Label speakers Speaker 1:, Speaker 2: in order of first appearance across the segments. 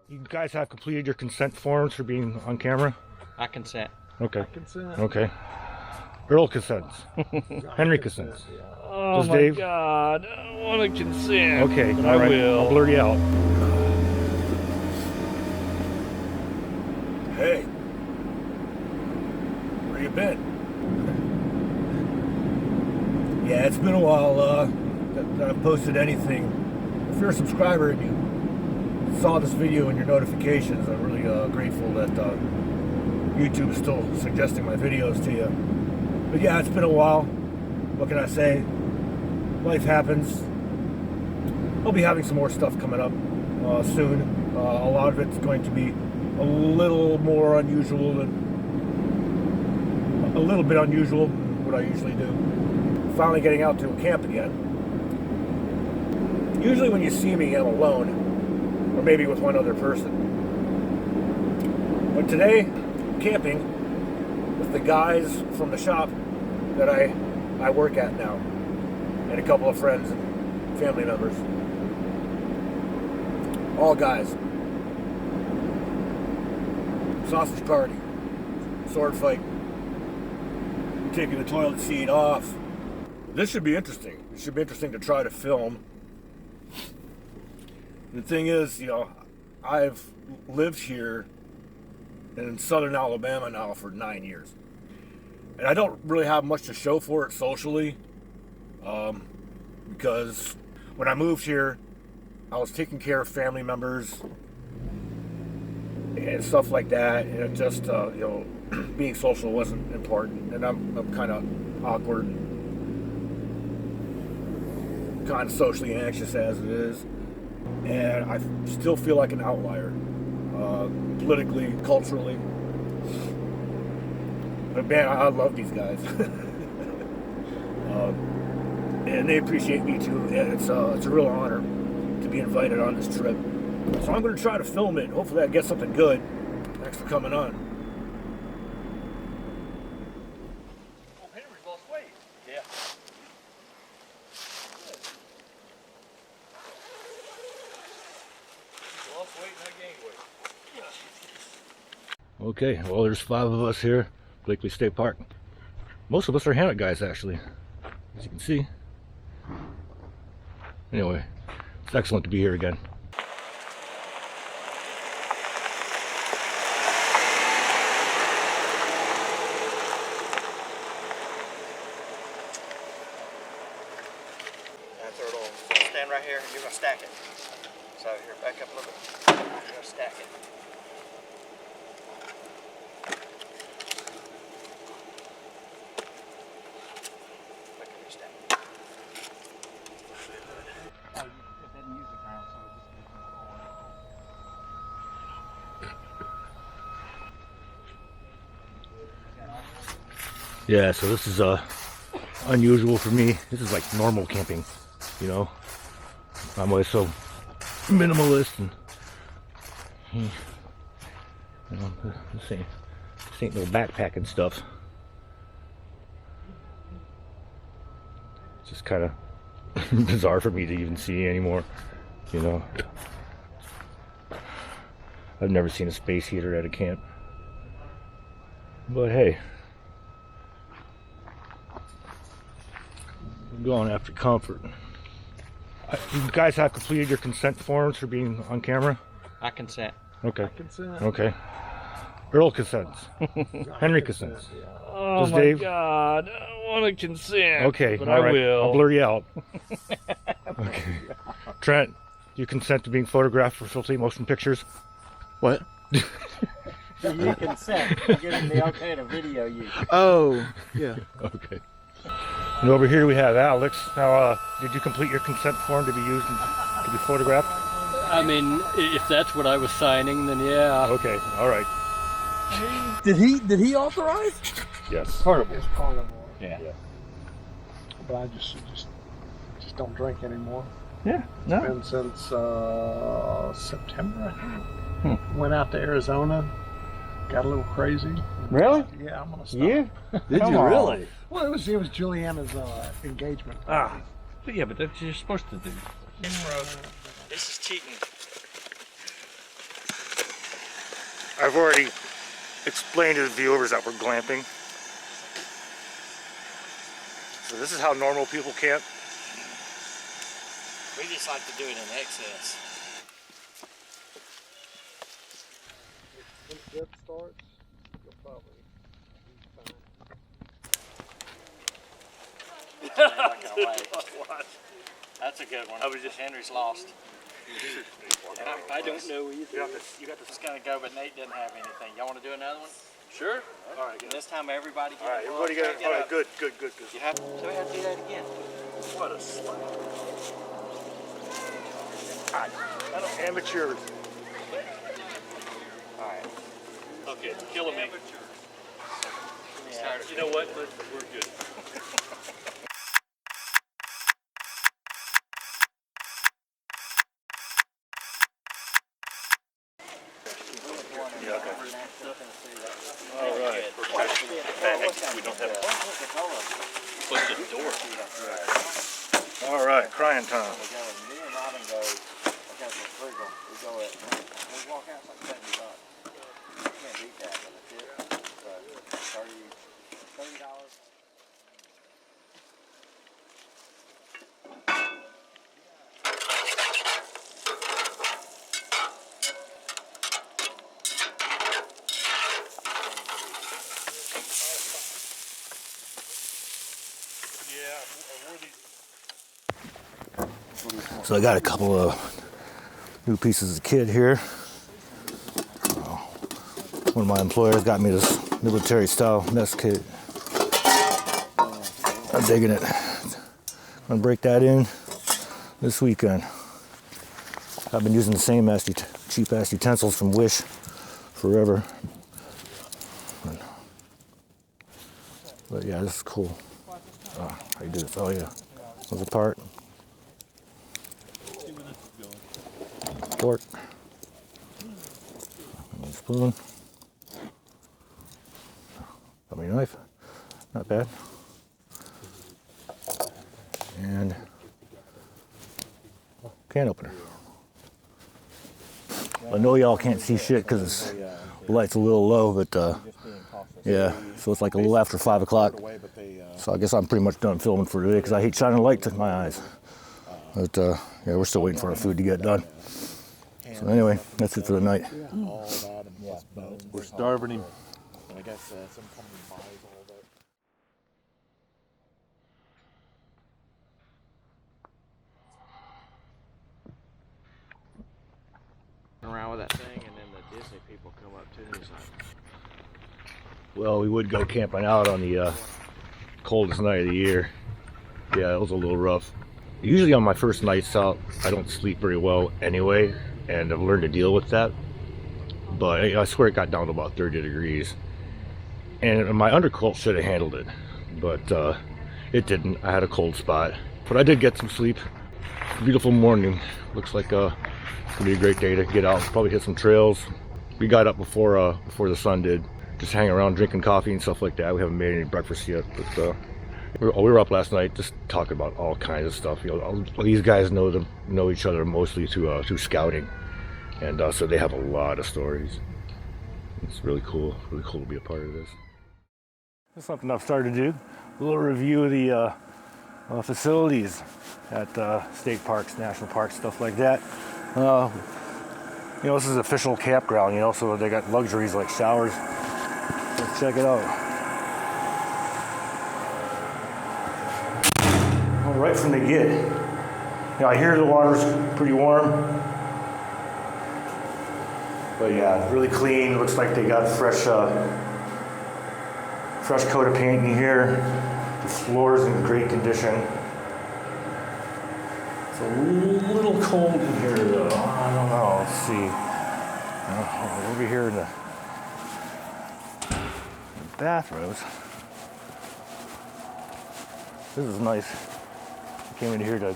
Speaker 1: You guys have completed your consent forms for being on camera?
Speaker 2: I consent.
Speaker 1: Okay.
Speaker 3: I consent.
Speaker 1: Okay. Earl consents. Henry consents.
Speaker 2: Oh
Speaker 1: Does
Speaker 2: my
Speaker 1: Dave?
Speaker 2: God, I don't want to consent.
Speaker 1: Okay,
Speaker 2: but
Speaker 1: all
Speaker 2: I
Speaker 1: right.
Speaker 2: will.
Speaker 1: I'll blur you out.
Speaker 4: Hey, where you been? Yeah, it's been a while that I've posted anything. If you're a subscriber and you saw this video in your notifications, I'm really grateful that YouTube is still suggesting my videos to you. But yeah, it's been a while. What can I say? Life happens. I'll be having some more stuff coming up soon. A lot of it's going to be a little more unusual than a little bit unusual than what I usually do. Finally getting out to a camp again. Usually when you see me, I'm alone, or maybe with one other person. But today, I'm camping with the guys from the shop that I work at now, and a couple of friends and family members. All guys. Sausage party, sword fight, taking the toilet seat off. This should be interesting. It should be interesting to try to film. The thing is, you know, I've lived here in southern Alabama now for 9 years. And I don't really have much to show for it socially, because when I moved here, I was taking care of family members and stuff like that, and it just, you know, being social wasn't important, and I'm kind of awkward, kind of socially anxious as it is, and I still feel like an outlier, politically, culturally. But man, I love these guys, and they appreciate me too, and it's a real honor to be invited on this trip. So I'm going to try to film it. Hopefully I get something good. Thanks for coming on.
Speaker 2: Oh, Henry lost weight. Yeah. Lost weight and I gained weight.
Speaker 1: Okay, well, there's 5 of us here, Blakely State Park. Most of us are hammock guys, actually, as you can see. Anyway, it's excellent to be here again.
Speaker 2: Throw it on. Stand right here. You're gonna stack it. So here, back up a little bit. You're gonna stack it. Back up your stack. Oh, it doesn't use the ground, so it just gives you
Speaker 1: Yeah, so this is unusual for me. This is like normal camping, you know. I'm always so minimalist, and you know, this ain't no backpacking stuff. It's just kind of bizarre for me to even see anymore, you know. I've never seen a space heater at a camp, but hey, I'm going after comfort. You guys have completed your consent forms for being on camera?
Speaker 2: I consent.
Speaker 1: Okay.
Speaker 3: I consent.
Speaker 1: Okay. Earl consents. Henry consents.
Speaker 2: Oh
Speaker 1: Does
Speaker 2: my
Speaker 1: Dave?
Speaker 2: God, I don't want to consent.
Speaker 1: Okay,
Speaker 2: but
Speaker 1: all
Speaker 2: I
Speaker 1: right.
Speaker 2: will.
Speaker 1: I'll blur you out. Okay. Trent, do you consent to being photographed for filthy motion pictures?
Speaker 5: What?
Speaker 2: You consent. You're getting the okay to video you.
Speaker 5: Oh, yeah.
Speaker 1: Okay. And over here we have Alex. Now, did you complete your consent form to be used to be photographed?
Speaker 6: I mean, if that's what I was signing, then yeah.
Speaker 1: Okay, all right.
Speaker 5: Did he authorize?
Speaker 1: Yes.
Speaker 3: Carnival. Carnival.
Speaker 6: Yeah.
Speaker 3: But I just don't drink anymore.
Speaker 1: Yeah.
Speaker 3: It's
Speaker 1: No.
Speaker 3: been since September, I think. Went out to Arizona, got a little crazy.
Speaker 6: Really?
Speaker 3: Yeah, I'm gonna stop.
Speaker 6: You? Did
Speaker 1: Come
Speaker 6: you
Speaker 1: on.
Speaker 6: really?
Speaker 3: Well, it was Juliana's engagement.
Speaker 6: Ah. But yeah, but that's what you're supposed to do.
Speaker 2: It's frozen. This is cheating.
Speaker 1: I've already explained to the viewers that we're glamping. So this is how normal people camp.
Speaker 2: We just like to do it in excess.
Speaker 3: When the dip starts, you'll probably be fine.
Speaker 2: That's a good one. I was just Henry's lost. And I don't know either. You got to just kind of go, but Nate doesn't have anything. Y'all want to do another one?
Speaker 6: Sure.
Speaker 2: All right. This time everybody get
Speaker 1: All right, everybody got it. All right, good.
Speaker 2: You have to, so we have to do that again.
Speaker 1: What a slap. Amateurs.
Speaker 2: All right.
Speaker 6: Okay, killing me.
Speaker 2: Yeah.
Speaker 6: You know what? We're good.
Speaker 1: Yeah, okay.
Speaker 2: All right.
Speaker 6: We don't have close to the door.
Speaker 1: All right, crying time.
Speaker 2: Me and Robin go, because we're frugal, we go at, we walk out like $70. You can't beat that with a tip. So $30.
Speaker 1: So I got a couple of new pieces of kit here. One of my employers got me this military style nest kit. I'm digging it. I'm gonna break that in this weekend. I've been using the same cheap ass utensils from Wish forever. But yeah, this is cool. How you do this? Oh yeah, goes apart. Fork. Spoon. Got my knife. Not bad. And can opener. I know y'all can't see shit because the light's a little low, but yeah, so it's like a little after 5 o'clock. So I guess I'm pretty much done filming for today because I hate shining light to my eyes. But yeah, we're still waiting for our food to get done. So anyway, that's it for the night.
Speaker 5: We're starving him.
Speaker 3: I guess some company buys all that. Around with that thing, and then the Disney people come up to me and he's like,
Speaker 1: Well, we would go camping out on the coldest night of the year. Yeah, it was a little rough. Usually on my first nights out, I don't sleep very well anyway, and I've learned to deal with that. But I swear it got down to about 30 degrees. And my undercoat should have handled it, but it didn't. I had a cold spot. But I did get some sleep. Beautiful morning. Looks like it's gonna be a great day to get out, probably hit some trails. We got up before the sun did. Just hanging around drinking coffee and stuff like that. We haven't made any breakfast yet, but we were up last night just talking about all kinds of stuff. You know, all these guys know each other mostly through scouting, and so they have a lot of stories. It's really cool to be a part of this. That's something I've started to do. A little review of the facilities at state parks, national parks, stuff like that. You know, this is an official campground, you know, so they got luxuries like showers. Let's check it out. Well, right from the get. You know, I hear the water's pretty warm. But yeah, it's really clean. Looks like they got fresh coat of paint in here. The floor's in great condition. It's a little cold in here though. I don't know, let's see. Over here in the bathrooms. This is nice. I came in here to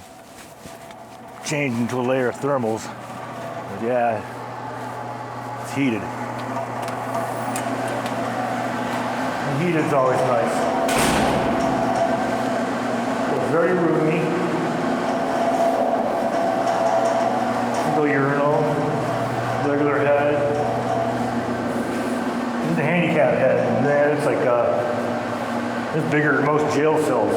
Speaker 1: change into a layer of thermals. But yeah, it's heated. And heated's always nice. It's very roomy. Single urinal, regular head. camp head. Man, it's like it's bigger than most jail cells.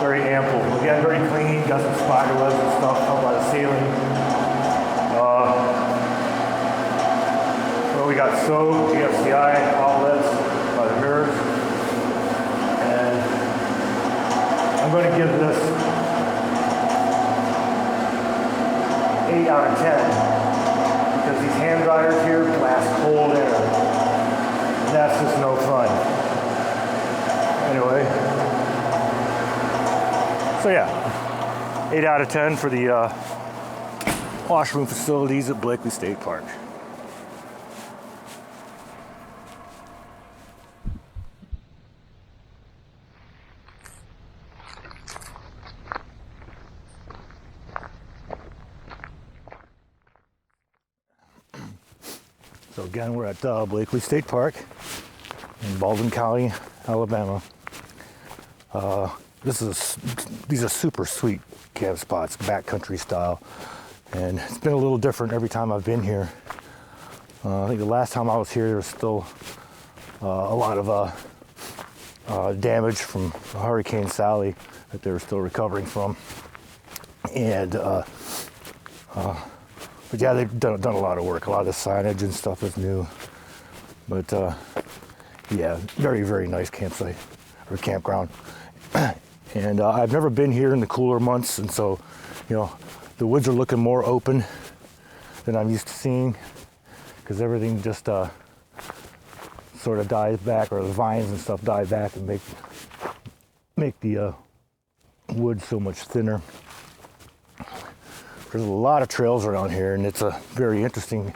Speaker 1: Very ample. Again, very clean. Got some spider webs and stuff up by the ceiling. Well, we got SO, GFCI outlets by the mirrors. And I'm going to give this 8 out of 10 because these hand dryers here blast cold air. And that's just no fun. Anyway, so yeah, 8 out of 10 for the washroom facilities at Blakely State Park. So again, we're at Blakely State Park in Baldwin County, Alabama. These are super sweet camp spots, backcountry style, and it's been a little different every time I've been here. I think the last time I was here, there was still a lot of damage from Hurricane Sally that they were still recovering from, and but yeah, they've done a lot of work. A lot of the signage and stuff is new. But yeah, very, very nice campsite or campground. And I've never been here in the cooler months, and so, you know, the woods are looking more open than I'm used to seeing because everything just sort of dies back, or the vines and stuff die back and make the wood so much thinner. There's a lot of trails around here, and it's a very interesting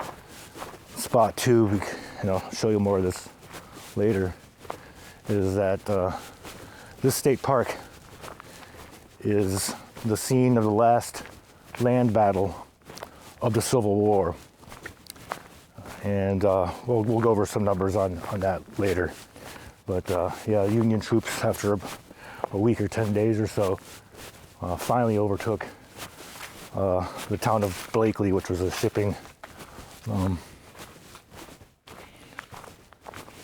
Speaker 1: spot too. And I'll show you more of this later. Is that this state park is the scene of the last land battle of the Civil War, and we'll go over some numbers on that later. But yeah, Union troops, after a week or 10 days or so, finally overtook the town of Blakely, which was a shipping,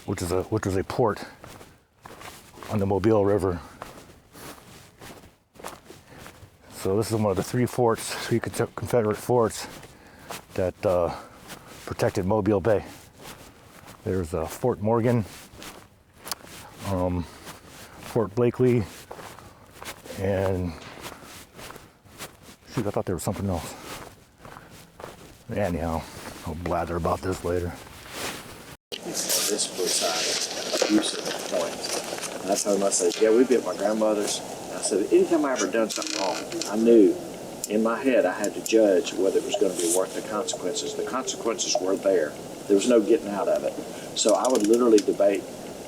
Speaker 1: which was a port on the Mobile River. So this is one of the three Confederate forts that protected Mobile Bay. There's Fort Morgan, Fort Blakely, and shoot, I thought there was something else. Anyhow, I'll blather about this later.
Speaker 2: This was abusive point. And I told him, I said, yeah, we bit my grandmother's. And I said, anytime I ever done something wrong, I knew in my head I had to judge whether it was going to be worth the consequences. The consequences were there. There was no getting out of it. So I would literally debate,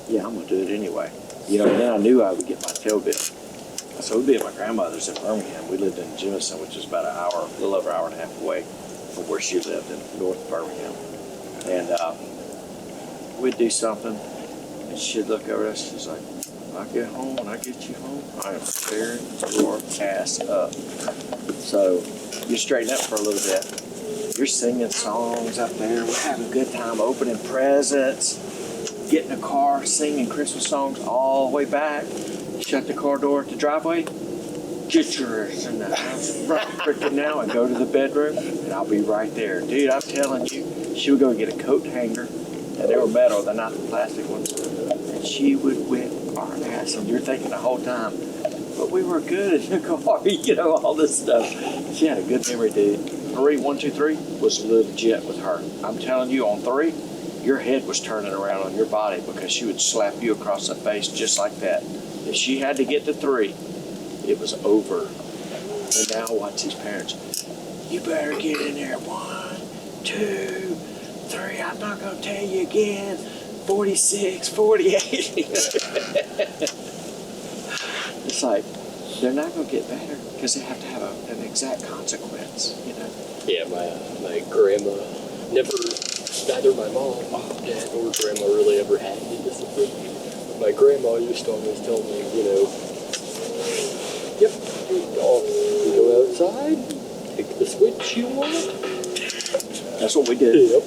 Speaker 2: yeah, I'm going to do it anyway. You know, and then I knew I would get my tail bit. So we'd be at my grandmother's in Birmingham. We lived in Jemison, which is about a little over an hour and a half away from where she lived in North Birmingham. And we'd do something, and she'd look over at us. She's like, when I get home, when I get you home, I am tearing your ass up. So you straighten up for a little bit. You're singing songs up there. We're having a good time, opening presents, getting a car, singing Christmas songs all the way back. Shut the car door at the driveway. Get yours in the house right freaking now and go to the bedroom, and I'll be right there. Dude, I'm telling you, she would go get a coat hanger, and they were metal, they're not the plastic ones, and she would whip our ass, and you're thinking the whole time, but we were good in the car, you know, all this stuff. She had a good memory, dude. 3, 1, 2, 3 was legit with her. I'm telling you, on 3, your head was turning around on your body because she would slap you across the face just like that. If she had to get to 3, it was over. And now watch these parents. You better get in there. 1, 2, 3. I'm not going to tell you again. 46, 48. It's like, they're not going to get better because they have to have an exact consequence, you know?
Speaker 7: Yeah, my grandma neither my mom, dad, or grandma really ever had any discipline. My grandma used to always tell me, you know, yep, you go outside, pick the switch you want,
Speaker 2: That's what we did.
Speaker 7: Yep.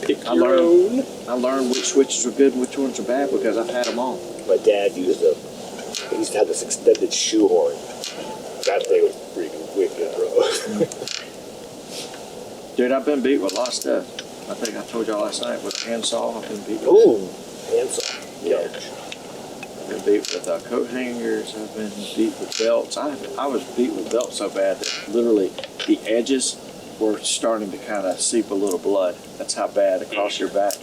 Speaker 7: Pick
Speaker 2: I
Speaker 7: your
Speaker 2: learned.
Speaker 7: own.
Speaker 2: I learned which switches are good and which ones are bad because I've had them all.
Speaker 7: My dad he used to have this extended shoehorn. That thing was freaking wicked, bro.
Speaker 2: Dude, I've been beat with a lot of stuff. I think I told y'all last night with a handsaw. I've been beat with
Speaker 7: Ooh, handsaw.
Speaker 2: Yeah. I've been beat with coat hangers. I've been beat with belts. I was beat with belts so bad that literally the edges were starting to kind of seep a little blood. That's how bad across your back.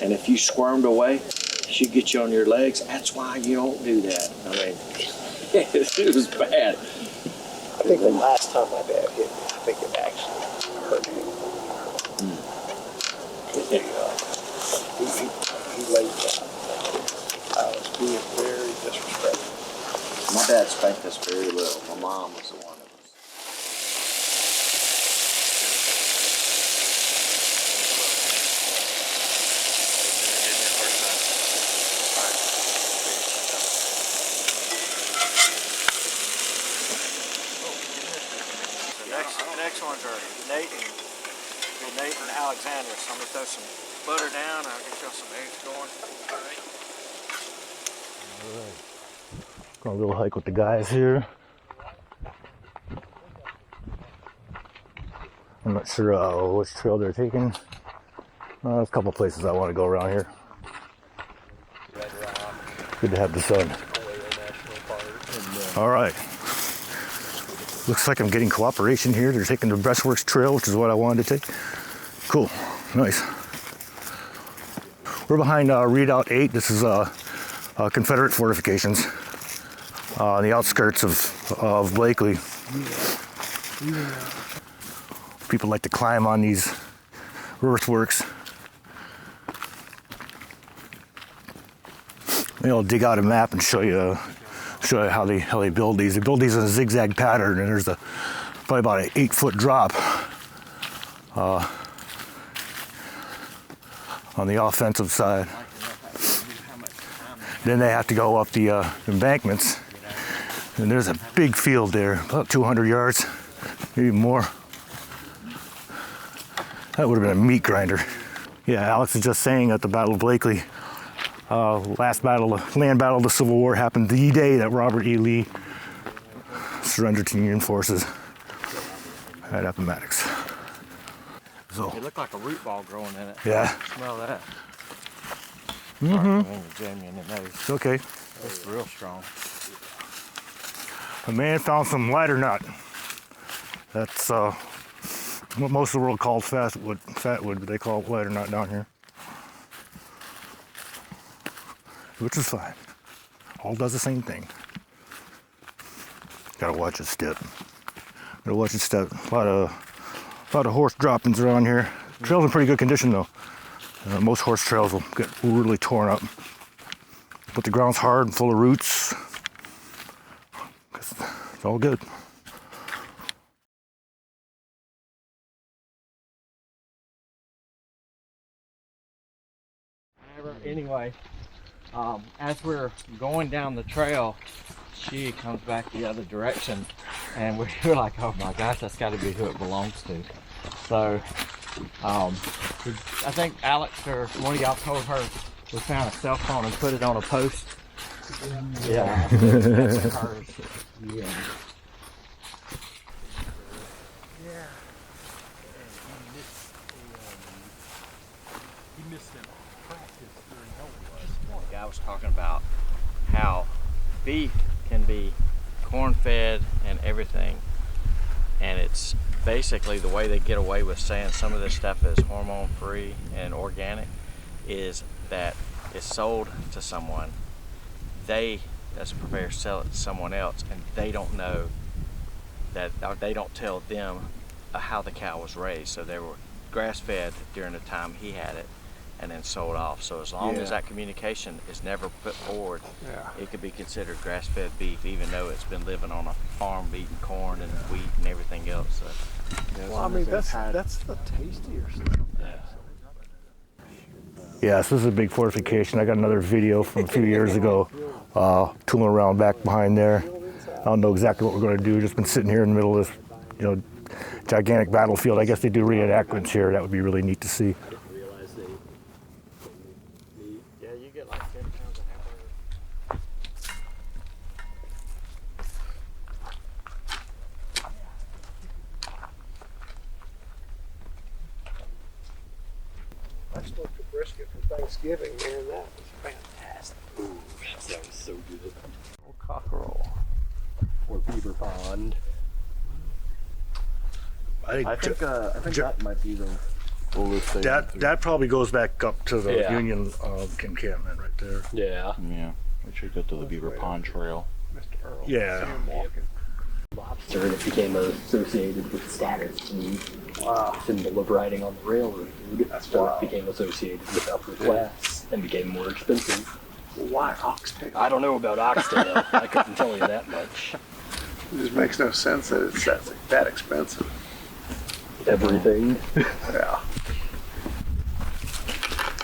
Speaker 2: And if you squirmed away, she'd get you on your legs. That's why you don't do that. I mean, it was bad.
Speaker 7: I think the last time my dad hit me, I think it actually hurt me. He laid down. I was being very disrespectful.
Speaker 2: My dad spanked us very little. My mom was the one that was.
Speaker 8: The next ones are Nate and Alexander. So I'm gonna throw some butter down. I'll get y'all some eggs going.
Speaker 1: All right. Going a little hike with the guys here. I'm not sure which trail they're taking. There's a couple places I want to go around here. Good to have the sun. All right. Looks like I'm getting cooperation here. They're taking the Breastworks Trail, which is what I wanted to take. Cool. Nice. We're behind Redoubt 8. This is Confederate fortifications on the outskirts of Blakely. People like to climb on these earthworks. Maybe I'll dig out a map and show you how they build these. They build these in a zigzag pattern, and there's probably about an 8-foot drop on the offensive side. Then they have to go up the embankments, and there's a big field there, about 200 yards, maybe more. That would have been a meat grinder. Yeah, Alex is just saying at the Battle of Blakely, last land battle of the Civil War happened the day that Robert E. Lee surrendered to Union forces at Appomattox. So,
Speaker 8: It looked like a root ball growing in it.
Speaker 1: yeah,
Speaker 8: Smell that. Jamie in the nose.
Speaker 1: it's okay.
Speaker 8: It's real strong.
Speaker 1: A man found some lighter nut. That's what most of the world calls fatwood, but they call it lighter nut down here. Which is fine. All does the same thing. Gotta watch your step. Gotta watch your step. A lot of horse droppings around here. Trail's in pretty good condition though. Most horse trails will get really torn up. But the ground's hard and full of roots. It's all good.
Speaker 8: Anyway, as we're going down the trail, she comes back the other direction, and we're like, oh my gosh, that's got to be who it belongs to. So, I think Alex or one of y'all told her we found a cell phone and put it on a post. Yeah. That's hers. Yeah. The guy was talking about how beef can be corn-fed and everything, and it's basically the way they get away with saying some of this stuff is hormone-free and organic is that it's sold to someone. They, as a purveyor, sell it to someone else, and they don't know that, or they don't tell them how the cow was raised. So they were grass-fed during the time he had it, and then sold off. So as long as that communication is never put forward, it could be considered grass-fed beef, even though it's been living on a farm eating corn and wheat and everything else. So,
Speaker 3: Well, I mean, that's the tastier stuff.
Speaker 1: Yeah, so this is a big fortification. I got another video from a few years ago, tooling around back behind there. I don't know exactly what we're going to do. Just been sitting here in the middle of this, gigantic battlefield. I guess they do reenactments here. That would be really neat to see.
Speaker 7: I didn't realize they meat.
Speaker 8: Yeah, you get like 10 pounds of hamburger.
Speaker 3: I smoked a brisket for Thanksgiving, man. That was fantastic.
Speaker 7: Ooh, that sounds so good.
Speaker 3: Old cockerel.
Speaker 7: Or beaver pond.
Speaker 2: I think that might be the oldest thing.
Speaker 1: that probably goes back up to the
Speaker 7: Yeah.
Speaker 1: Union encampment right there.
Speaker 7: Yeah.
Speaker 5: Yeah, we should go to the Beaver Pond Trail.
Speaker 3: Mr. Earl.
Speaker 1: Yeah.
Speaker 3: See him walking.
Speaker 7: Lobster, and it became associated with status food. Wow. Symbol of riding on the railroad.
Speaker 3: That's
Speaker 7: so
Speaker 3: wild.
Speaker 7: it became associated with upper class and became more expensive.
Speaker 3: Why oxtail?
Speaker 7: I don't know about oxtail. I couldn't tell you that much.
Speaker 3: It just makes no sense that it's that expensive.
Speaker 7: Everything.
Speaker 3: Yeah.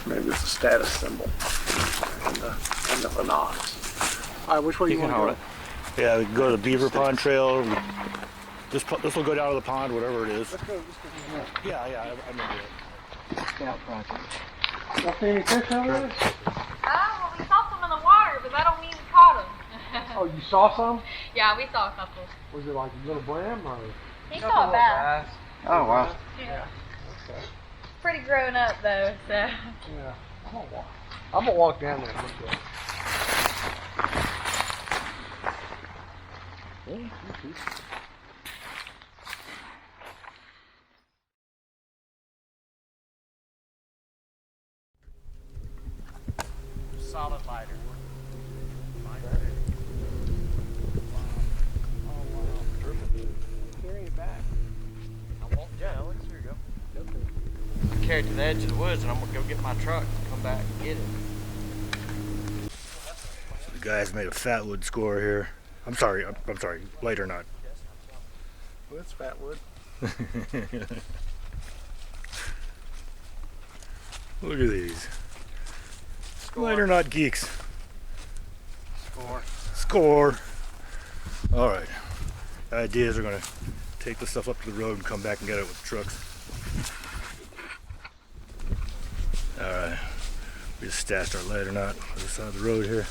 Speaker 3: Maybe it's a status symbol. And the ox. All right, which way you want to go?
Speaker 1: Yeah, we can go to the Beaver Pond Trail. This will go down to the pond, whatever it is.
Speaker 3: Let's go from here.
Speaker 1: Yeah, I remember it.
Speaker 7: Scout project.
Speaker 3: Y'all see any fish over there?
Speaker 9: Well, we saw some in the water, but that don't mean we caught them.
Speaker 3: Oh, you saw some?
Speaker 9: Yeah, we saw a couple.
Speaker 3: Was it like a little brim or?
Speaker 9: He saw a bass.
Speaker 3: Oh, wow.
Speaker 9: Yeah.
Speaker 3: Okay.
Speaker 9: Pretty grown up though, so.
Speaker 3: Yeah. I'm gonna walk down there and look at it.
Speaker 8: Solid lighter.
Speaker 3: Carry it back.
Speaker 8: I won't. Yeah, Alex, here you go. Carry it to the edge of the woods, and I'm gonna go get my truck and come back and get it.
Speaker 1: The guys made a fatwood score here. I'm sorry, light or not.
Speaker 3: Well, it's fatwood.
Speaker 1: Look at these. Light or not geeks. Score. All right. The idea is we're gonna take the stuff up to the road and come back and get it with the trucks. All right. We just stashed our light or not on the side of the road here.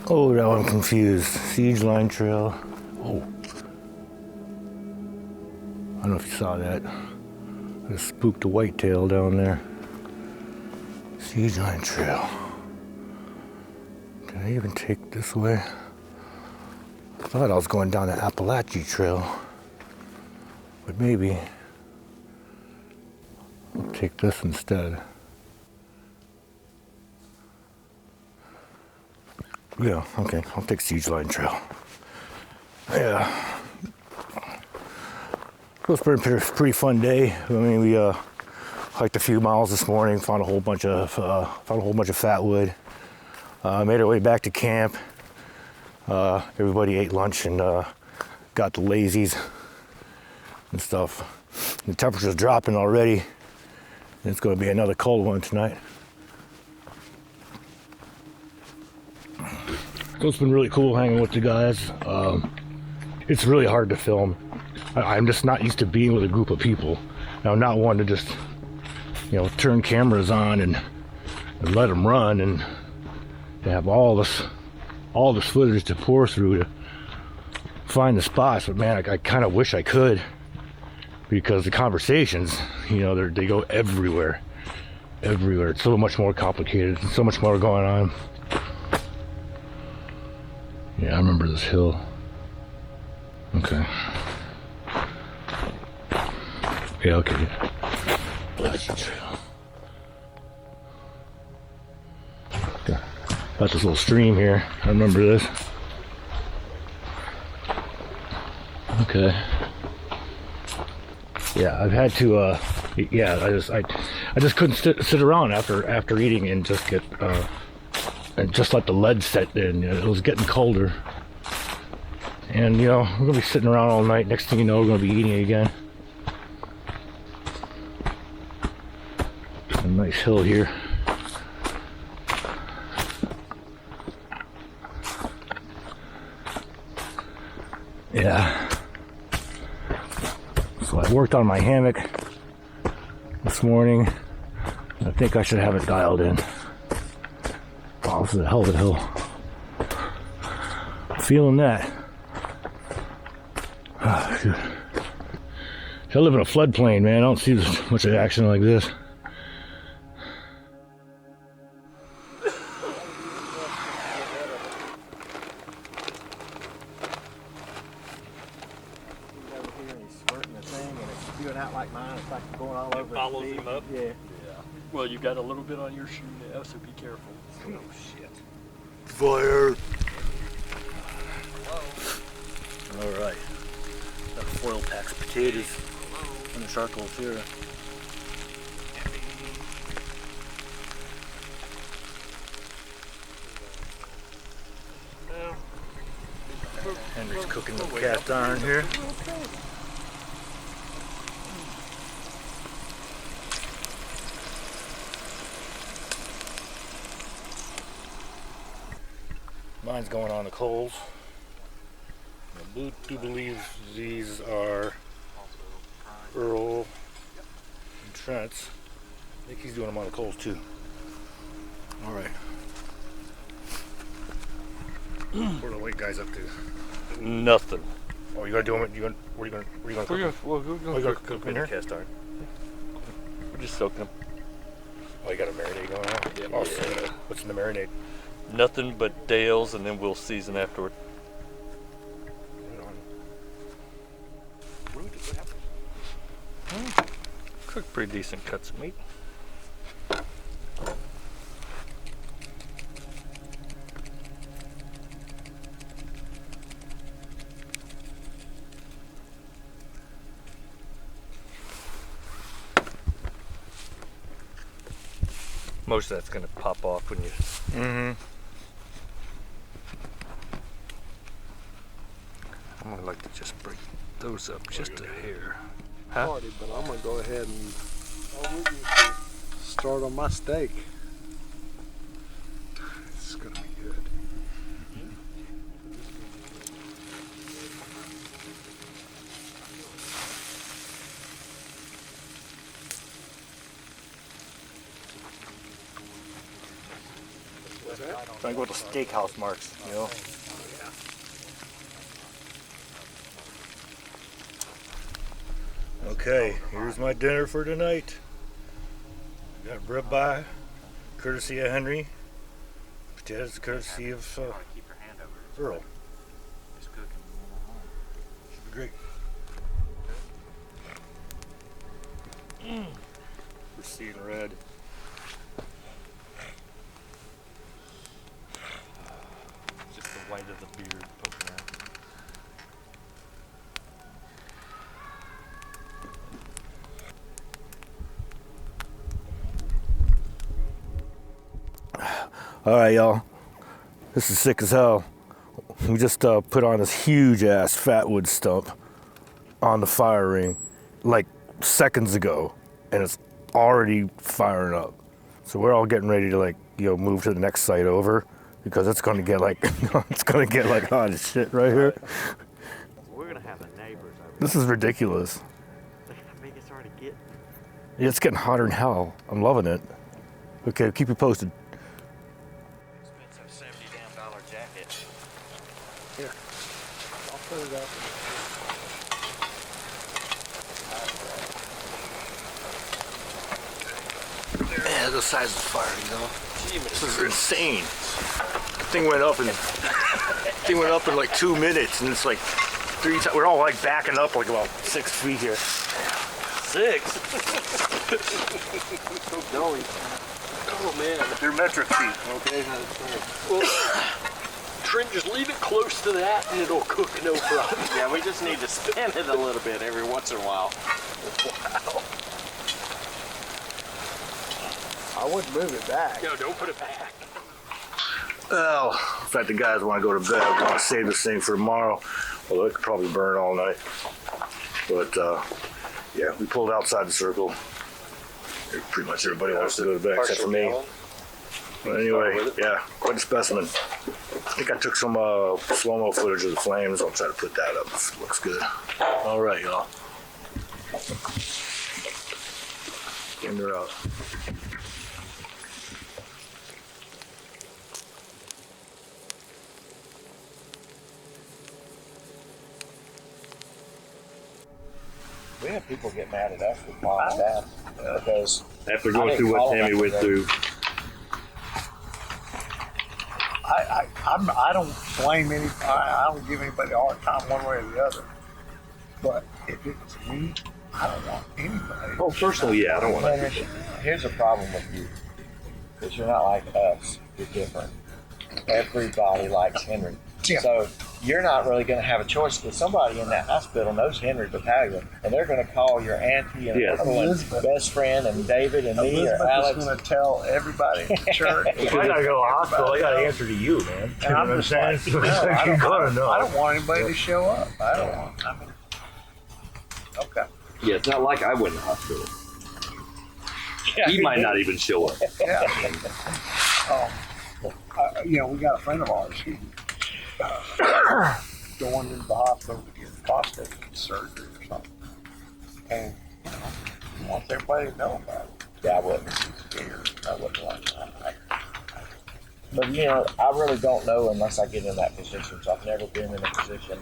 Speaker 1: Oh, now I'm confused. Siege line trail. Oh. I don't know if you saw that. I just spooked a whitetail down there. Siege line trail. Can I even take this way? I thought I was going down the Appalachie Trail. But maybe I'll take this instead. Yeah, okay, I'll take Siege Line Trail. Yeah. It was a pretty fun day. I mean, we hiked a few miles this morning, found a whole bunch of fatwood. Made our way back to camp. Everybody ate lunch and got the lazies and stuff. The temperature's dropping already. And it's going to be another cold one tonight. So it's been really cool hanging with the guys. It's really hard to film. I'm just not used to being with a group of people. I'm not one to just, turn cameras on and let them run and to have all this footage to pour through to find the spots. But man, I kind of wish I could, because the conversations, they go everywhere. It's so much more complicated. There's so much more going on. Yeah, I remember this hill. Okay. Yeah, okay. Appalachie Trail. Got this little stream here. I remember this. Okay. Yeah, I've had to. Yeah, I just couldn't sit around after eating and just get and just let the lead set in. You know, it was getting colder, and you know we're gonna be sitting around all night. Next thing you know, we're gonna be eating again. A nice hill here. Yeah. So I worked on my hammock this morning. I think I should have it dialed in. Wow, this is a hell of a hill. I'm feeling that. Ah, shoot. I live in a floodplain, man. I don't see much action like this.
Speaker 6: Follows him up. Yeah. Well, you got a little bit on your shoe now, so be careful.
Speaker 1: Oh shit. Fire! Alright. Got foil packs of potatoes and the charcoal here. Henry's cooking the cast iron here. Mine's going on the coals. I do believe these are Earl and Trent's. I think he's doing them on the coals too. Alright. What are the white guys up to?
Speaker 6: Nothing.
Speaker 1: Oh, you gonna do them? Where are you gonna cook them?
Speaker 6: We're gonna
Speaker 1: cook them in here?
Speaker 6: cast iron. We're just soaking them.
Speaker 1: Oh, you got a marinade going on?
Speaker 6: Yep.
Speaker 1: Oh, sweet. What's in the marinade?
Speaker 6: Nothing but Dale's, and then we'll season afterward. Cook pretty decent cuts of meat. Most of that's gonna pop off when you.
Speaker 1: Mm-hmm.
Speaker 6: I'm gonna like to just break those up just a hair.
Speaker 3: Party, but I'm gonna go ahead and start on my steak. It's gonna be good.
Speaker 1: Trying to go with the steakhouse marks, you know? Okay, here's my dinner for tonight. Got ribeye, courtesy of Henry. Potatoes, courtesy of Earl. Should be great. We're seeing red.
Speaker 6: Just the white of the beard poking out.
Speaker 1: Alright, y'all. This is sick as hell. We just put on this huge ass fatwood stump on the fire ring like seconds ago, and it's already firing up. So we're all getting ready to, like, you know, move to the next site over, because it's gonna get like it's gonna get like hot as shit right here.
Speaker 8: We're gonna have the neighbors over.
Speaker 1: This is ridiculous.
Speaker 8: Look how big it's already getting.
Speaker 1: Yeah, it's getting hotter than hell. I'm loving it. Okay, keep you posted.
Speaker 8: Expensive $70 jacket.
Speaker 3: Here, I'll put it up.
Speaker 1: Yeah, the size of the fire, you know. This is insane. The thing went up in like 2 minutes, and it's like 3 times. We're all like backing up like about 6 feet here. 6?
Speaker 3: So doughy.
Speaker 7: Oh man.
Speaker 4: Your metric feet.
Speaker 7: Okay. Well, Trent, just leave it close to that and it'll cook no problem.
Speaker 8: Yeah, we just need to spin it a little bit every once in a while.
Speaker 3: Wow. I wouldn't move it back.
Speaker 7: No, don't put it back.
Speaker 4: Well, in fact, the guys want to go to bed. I want to save this thing for tomorrow. Although it could probably burn all night. But yeah, we pulled outside the circle. Pretty much everybody wants to go to bed except for me. But anyway, yeah, quite a specimen. I think I took some slow-mo footage of the flames. I'll try to put that up. Looks good. All right, y'all. And they're out.
Speaker 8: We had people get mad at us with mom and dad because
Speaker 1: After going through what Tammy went through,
Speaker 3: I don't blame any. I don't give anybody a hard time one way or the other. But if it was me, I don't want anybody.
Speaker 1: oh, personally, yeah, I don't want to.
Speaker 8: Here's the problem with you, because you're not like us. You're different. Everybody likes Henry.
Speaker 3: Yeah.
Speaker 8: So you're not really going to have a choice because somebody in that hospital knows Henry Battalion, and they're going to call your auntie and
Speaker 1: Yes.
Speaker 8: uncle and best friend and David and me or
Speaker 3: Elizabeth
Speaker 8: Alex.
Speaker 3: is going to tell everybody in church.
Speaker 1: If I gotta go to the hospital, I gotta answer to you, man. You know what I'm saying?
Speaker 3: No, I
Speaker 1: You gotta know.
Speaker 3: don't want anybody to show up. I don't want. I mean, okay.
Speaker 1: Yeah, it's not like I went to the hospital. He might not even show up.
Speaker 3: Yeah. You know, we got a friend of ours who going into the hospital to get prostate surgery or something. And, you know, he wants everybody to know about it.
Speaker 8: Yeah, I wouldn't.
Speaker 3: Scared.
Speaker 8: I wouldn't like that. But you know, I really don't know unless I get in that position. So I've never been in a position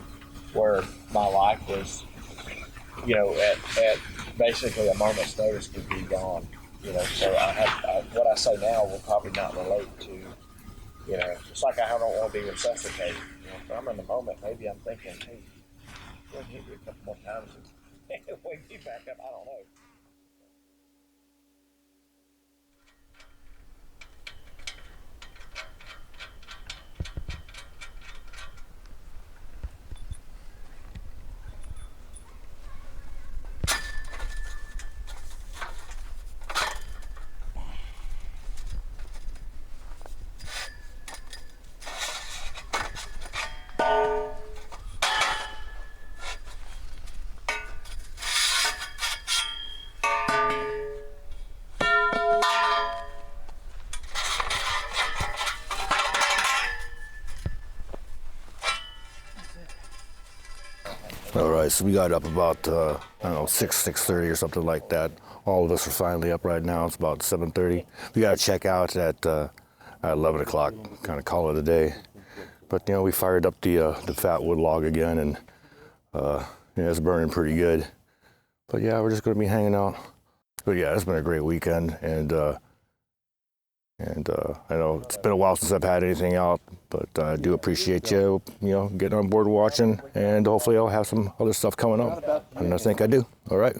Speaker 8: where my life was, you know, at basically a moment's notice could be gone. You know, so what I say now will probably not relate to, you know, it's like I don't want to be resuscitated. You know, if I'm in the moment, maybe I'm thinking, hey, go ahead and hit me a couple more times and wake me back up. I don't know.
Speaker 1: All right, so we got up about, I don't know, 6:30 or something like that. All of us are finally up right now. It's about 7:30. We got to check out at 11 o'clock, kind of call it a day. But, you know, we fired up the fat wood log again, and yeah, it's burning pretty good. But, yeah, we're just going to be hanging out. But, yeah, it's been a great weekend, and I know it's been a while since I've had anything out, but I do appreciate you, getting on board watching, and hopefully I'll have some other stuff coming up. And I think I do. All right.